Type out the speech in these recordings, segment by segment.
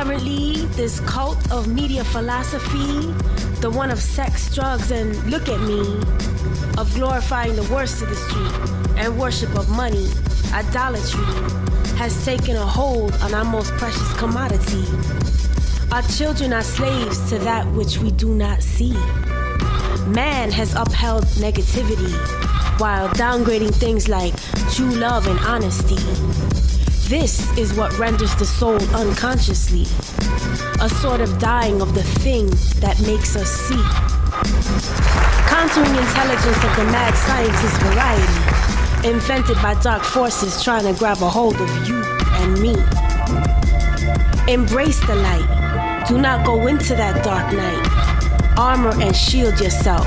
Currently, this cult of media philosophy, the one of sex, drugs, and look at me, of glorifying the worst of the street and worship of money, idolatry, has taken a hold on our most precious commodity. Our children are slaves to that which we do not see. Man has upheld negativity while downgrading things like true love and honesty. This is what renders the soul unconsciously a sort of dying of the thing that makes us see. Contouring intelligence of the mad scientist variety, invented by dark forces trying to grab a hold of you and me. Embrace the light. Do not go into that dark night. Armor and shield yourself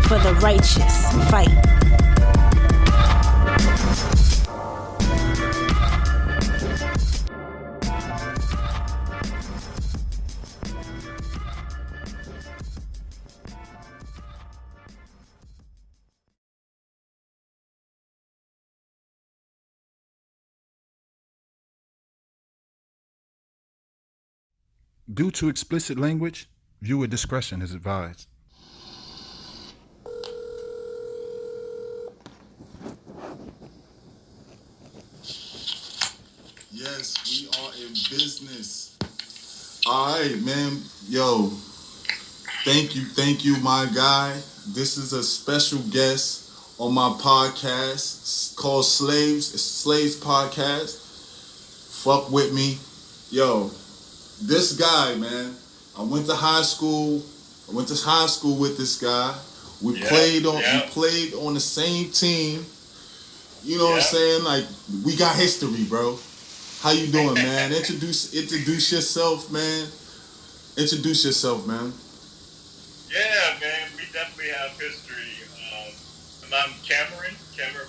for the righteous fight. Due to explicit language, viewer discretion is advised. Yes, we are in business. All right, man. Yo, thank you, my guy. This is a special guest on my podcast. It's called Slaves. It's Slaves Podcast. Fuck with me. Yo, this guy, man. I went to high school with this guy. We played on the same team. You know what I'm saying? Like, we got history, bro. How you doing, man? Introduce yourself, man. Introduce yourself, man. Yeah, man. We definitely have history. I'm Cameron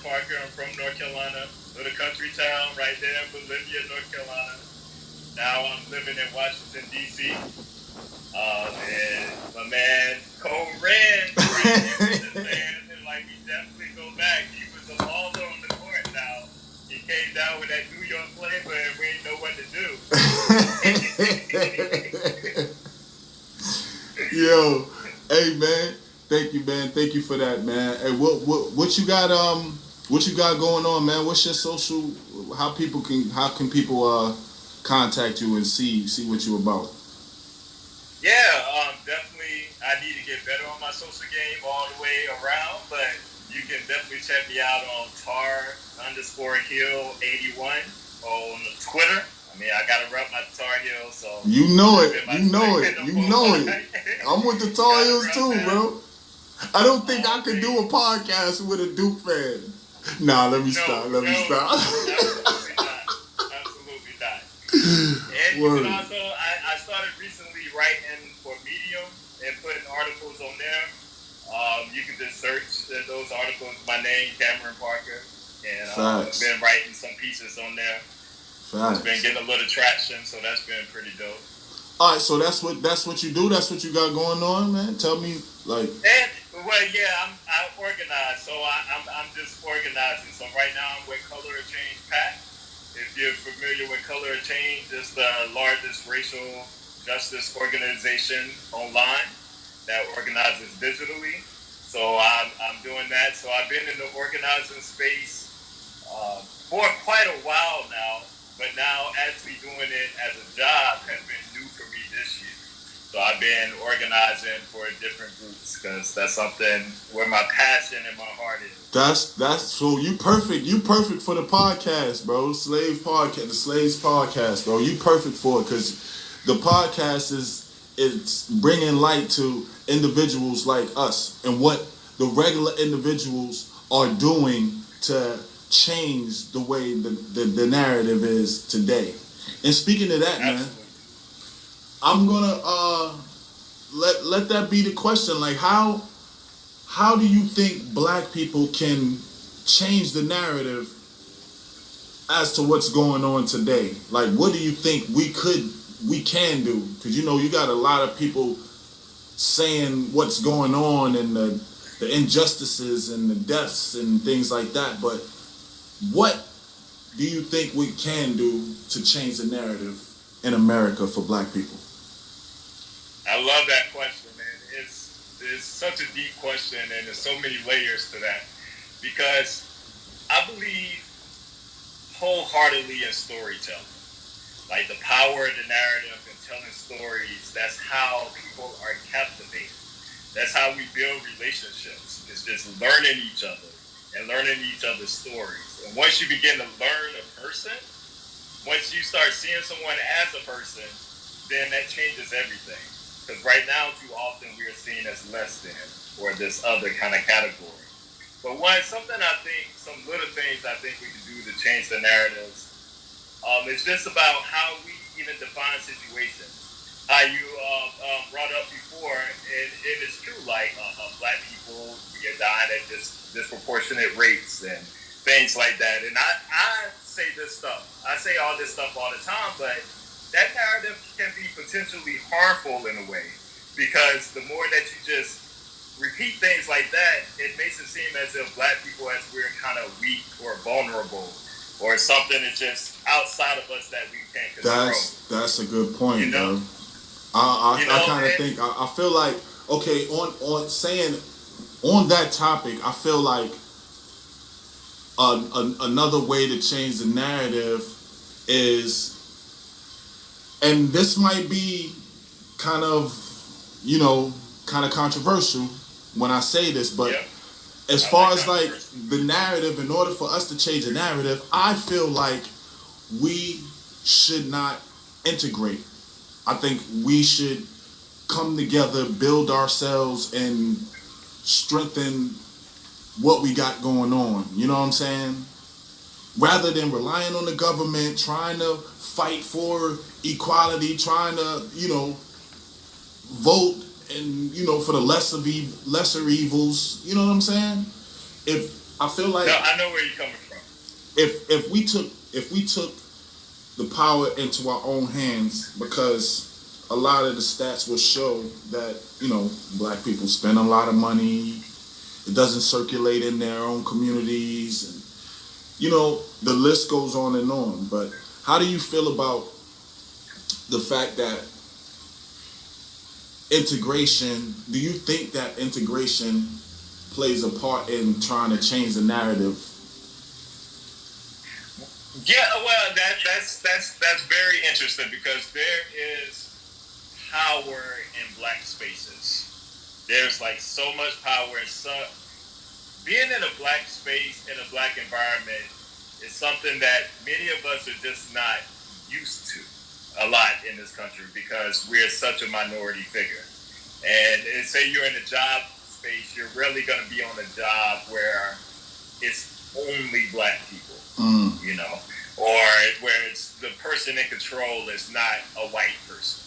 Parker. I'm from North Carolina, little country town right there in Bolivia, North Carolina. Now I'm living in Washington, D.C. And my man Cole Rand, like, he definitely go back. He was a baller on the court. Now he came down with that New York flavor, and we didn't know what to do. Yo, hey, man. Thank you, man. Thank you for that, man. Hey, what you got? What you got going on, man? What's your social? How can people contact you and see what you about? Yeah, definitely. I need to get better on my social game all the way around, but you can definitely check me out on tar_heel81 on Twitter. I mean, I gotta rep my Tar Heels, so you know it. I'm with the Tar Heels too, bro. I don't think I could do a podcast with a Duke fan. Nah, let me stop. Absolutely not. And you can also, I started recently writing for Medium and putting articles on there. You can just search those articles, my name, Cameron Parker, and I've been writing some pieces on there. It's been getting a little traction, so that's been pretty dope. All right, so that's what you do. That's what you got going on, man. Tell me, like. I organize. So I'm just organizing. So right now I'm with Change PAC. If you're familiar with Change, it's the largest racial justice organization online that organizes digitally. So I'm doing that. So I've been in the organizing space for quite a while now. But now actually doing it as a job has been new for me this year. So I've been organizing for different groups because that's something where my passion and my heart is. That's so you perfect for the podcast, bro. The Slaves Podcast, bro. You perfect for it because the podcast it's bringing light to individuals like us and what the regular individuals are doing to change the way the narrative is today. And speaking of that, man, I'm gonna let that be the question. Like, how do you think black people can change the narrative as to what's going on today? Like, what do you think we can do? Because you got a lot of people saying what's going on and the injustices and the deaths and things like that, but what do you think we can do to change the narrative in America for black people? I love that question, man. It's such a deep question, and there's so many layers to that. Because I believe wholeheartedly in storytelling. Like the power of the narrative and telling stories, that's how people are captivated. That's how we build relationships. It's just learning each other and learning each other's stories. And once you begin to learn a person, once you start seeing someone as a person, then that changes everything. Because right now, too often, we are seen as less than or this other kind of category. But something I think, some little things I think we can do to change the narratives, it's just about how we even define situations. How you brought up before, it is true, like black people, we are dying at disproportionate rates and things like that. And I say this stuff. I say all this stuff all the time, but that narrative can be potentially harmful in a way, because the more that you just repeat things like that, it makes it seem as if black people, as we're kind of weak or vulnerable, or something that's just outside of us that we can't control. That's a good point, you know? Bro. I kind of think I feel like, okay, on that topic, I feel like another way to change the narrative is, and this might be kind of controversial when I say this, but as far as like the narrative, in order for us to change the narrative, I feel like we should not integrate. I think we should come together, build ourselves, and strengthen what we got going on. You know what I'm saying? Rather than relying on the government, trying to fight for equality, trying to, vote and, for the lesser evils. You know what I'm saying? I feel like, no, I know where you're coming from. If we took the power into our own hands, because a lot of the stats will show that, black people spend a lot of money. It doesn't circulate in their own communities, and the list goes on and on. But how do you feel about the fact that integration, do you think that integration plays a part in trying to change the narrative? Yeah, well, that's very interesting, because there is power in black spaces. There's like so much power, and being in a black space, in a black environment, is something that many of us are just not used to a lot in this country, because we're such a minority figure. And say you're in a job space, you're really going to be on a job where it's only black people, or where it's the person in control is not a white person,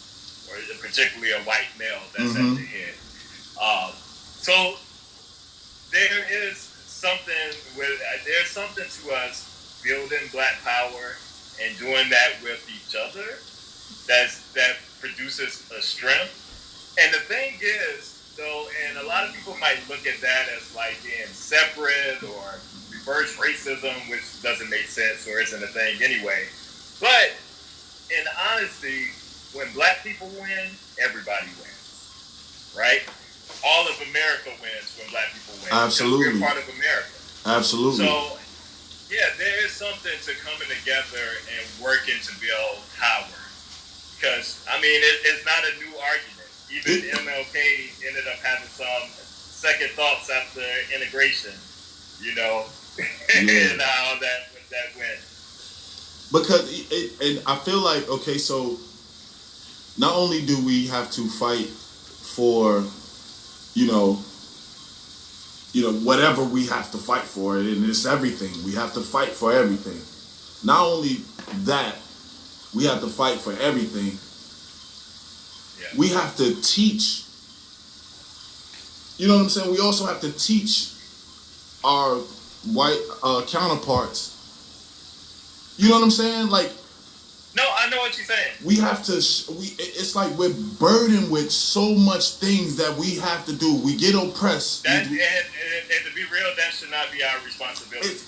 or particularly a white male that's at the head. So there's something to us building black power and doing that with each other that produces a strength. And the thing is, though, and a lot of people might look at that as like being separate or reverse racism, which doesn't make sense or isn't a thing anyway. But in honesty, when black people win, everybody wins, right? All of America wins when black people win. Absolutely. We're part of America. Absolutely. So, yeah, there is something to coming together and working to build power. Because, it's not a new argument. Even MLK ended up having some second thoughts after integration, and how that went. Because and I feel like, okay, so not only do we have to fight for, whatever we have to fight for, and it's everything. We have to fight for everything. Not only that, we have to fight for everything. Yeah. We have to teach. You know what I'm saying? We also have to teach our white counterparts. You know what I'm saying? Like, no, I know what you're saying. We have to. It's like we're burdened with so much things that we have to do. We get oppressed. And to be real, that should not be our responsibility.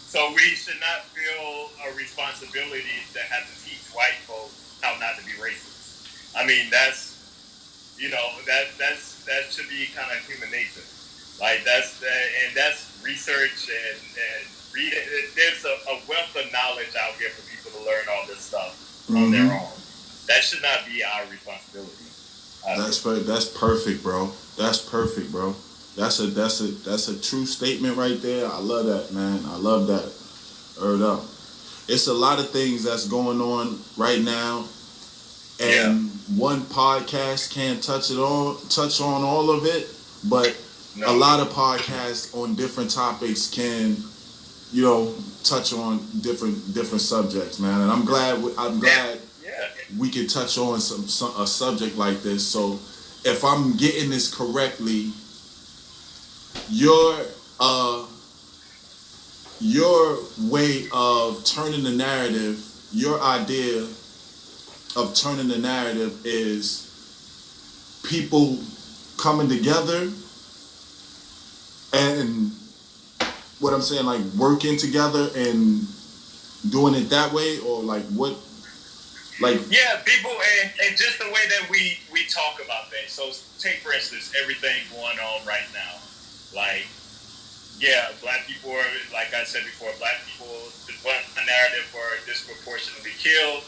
So we should not feel a responsibility to have to teach white folks how not I mean, that should be kind of human nature. Like that's research and reading. There's a wealth of knowledge out here for people to learn all this stuff on their own. That should not be our responsibility. That's perfect, bro. That's perfect, bro. That's a true statement right there. I love that, man. I love that. Heard up. It's a lot of things that's going on right now, and one podcast can't touch on all of it, but a lot of podcasts on different topics can, touch on different subjects, man. And I'm glad we can touch on a subject like this. So if I'm getting this correctly, your way of turning the narrative, your idea of turning the narrative is people coming together and what I'm saying, like working together and doing it that way, or like what? Like people and just the way that we talk about things. So take for instance everything going on right now. Like, black people are, like I said before, black people, the narrative are disproportionately killed.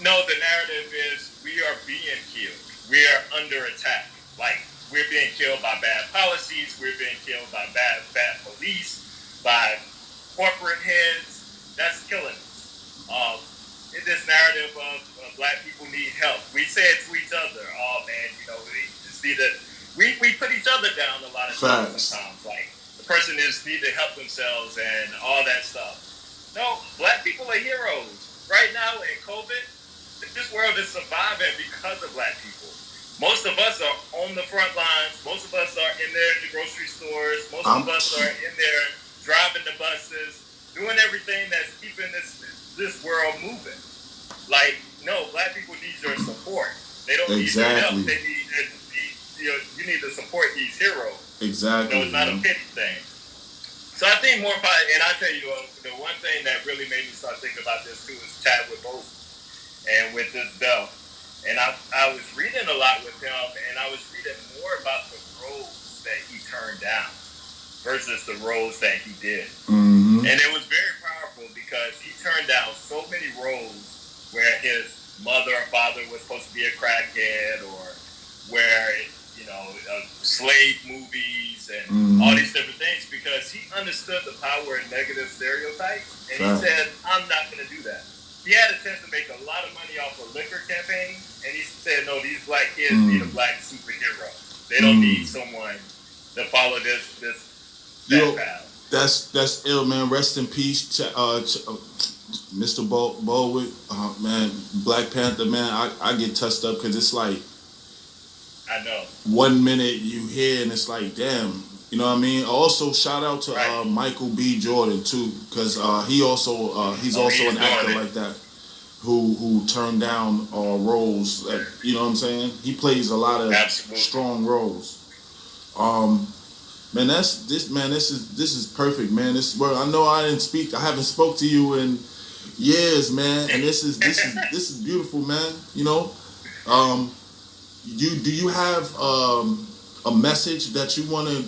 No, the narrative is we are being killed. We are under attack. Like, we're being killed by bad policies. We're being killed by bad police, by corporate heads. That's killing us. In this narrative of black people need help, we say it to each other. Oh man, we put each other down a lot of times. Sometimes, like the person just need to help themselves and all that stuff. No, black people are heroes right now in COVID. This world is surviving because of black people. Most of us are on the front lines. Most of us are in there in the grocery stores. Most of us are in there driving the buses, doing everything that's keeping this world moving. Like, no, black people need your support. They don't need your help. They need you need to support these heroes. Exactly. It's not a pity thing. So I think more about, and I tell you, the one thing that really made me start thinking about this too is Chadwick Boseman and with this belt. And I was reading a lot with him, and I was reading more about the roles that he turned down versus the roles that he did. Mm-hmm. And it was very powerful because he turned down so many roles where his mother or father was supposed to be a crackhead, or where, slave movies and all these different things, because he understood the power of negative stereotypes, and he said, I'm not going to do that. He had a chance to make a lot of money off of liquor campaign, and he said, no, these black kids need a black superhero. They don't need someone to follow that path. That's ill, man. Rest in peace, Mr. Baldwin. Man, Black Panther, man. I get touched up because it's like, I know. 1 minute you hear and it's like, damn. You know what I mean? Also, shout out to Michael B. Jordan too, because he's also an actor like that who turned down roles. That, you know what I'm saying? He plays a lot of strong roles. Man, this is perfect, man. I know I haven't spoke to you in years, man, and this is beautiful, man. Do you have a message that you want to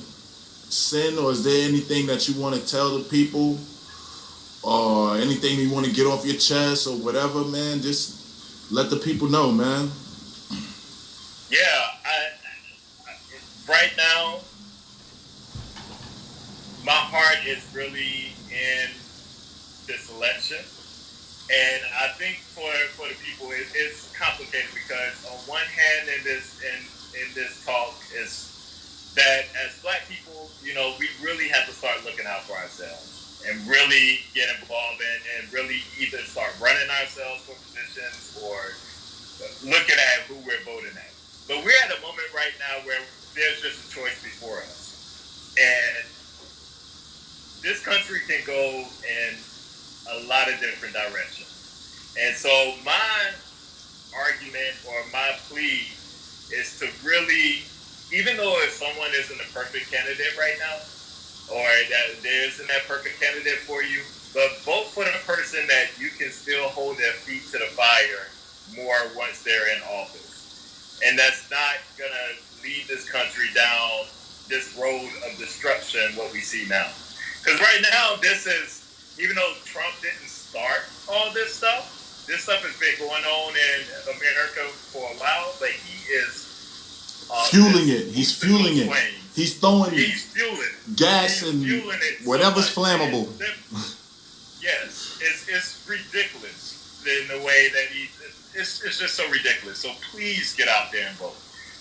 send, or is there anything that you want to tell the people, or anything you want to get off your chest or whatever, man? Just let the people know, man. Right now, my heart is really in this election, and I think for the people, it's complicated because on one hand, in this talk is that as black people, we really have to start looking out for ourselves and really get involved and really either start running ourselves for positions or looking at who we're voting at. But we're at a moment right now where there's just a choice before us. And this country can go in a lot of different directions. And so my argument or my plea is to really, even though if someone isn't a perfect candidate right now, or that there isn't that perfect candidate for you, but vote for the person that you can still hold their feet to the fire more once they're in office. and that's not gonna lead this country down this road of destruction. What we see now, because right now this is, even though Trump didn't start all this stuff has been going on in America for a while, but he is fueling it. He's fueling it. He's throwing gas and whatever's so flammable. Yes, it's ridiculous in the way that it's just so ridiculous. So please get out there and vote.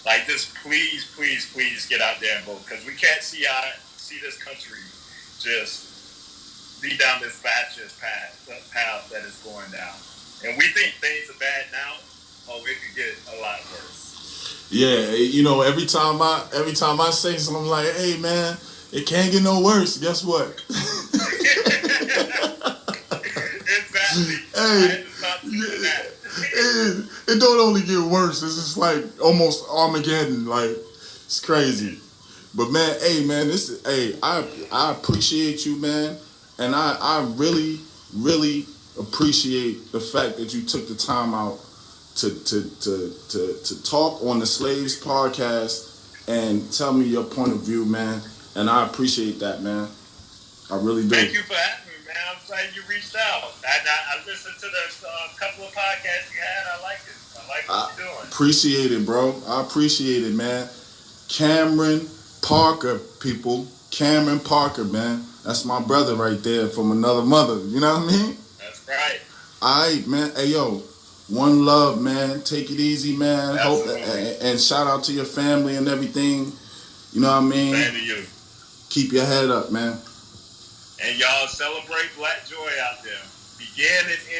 Like, just please get out there and vote, because we can't see this country just be down this fascist path that is going down. And we think things are bad now. Oh, it could get a lot worse. Yeah, you know, every time I say something, I'm like, hey man, it can't get no worse. Guess what? Exactly. Hey, it don't only get worse. It's just like almost Armageddon. Like, it's crazy. But man, hey man, I appreciate you, man, and I really appreciate the fact that you took the time out to talk on the Slaves podcast and tell me your point of view, man. And I appreciate that, man. I really do. Thank you for having me, man. I'm glad you reached out. I listened to the couple of podcasts you had. I like it. I like what you're doing. Appreciate it, bro. I appreciate it, man. Cameron Parker, people. Cameron Parker, man. That's my brother right there from another mother. You know what I mean? That's right. All right, man. Hey, yo. One love, man. Take it easy, man. Absolutely. And shout out to your family and everything. You know what I mean? Same to you. Keep your head up, man. And y'all celebrate Black Joy out there. Begin and end.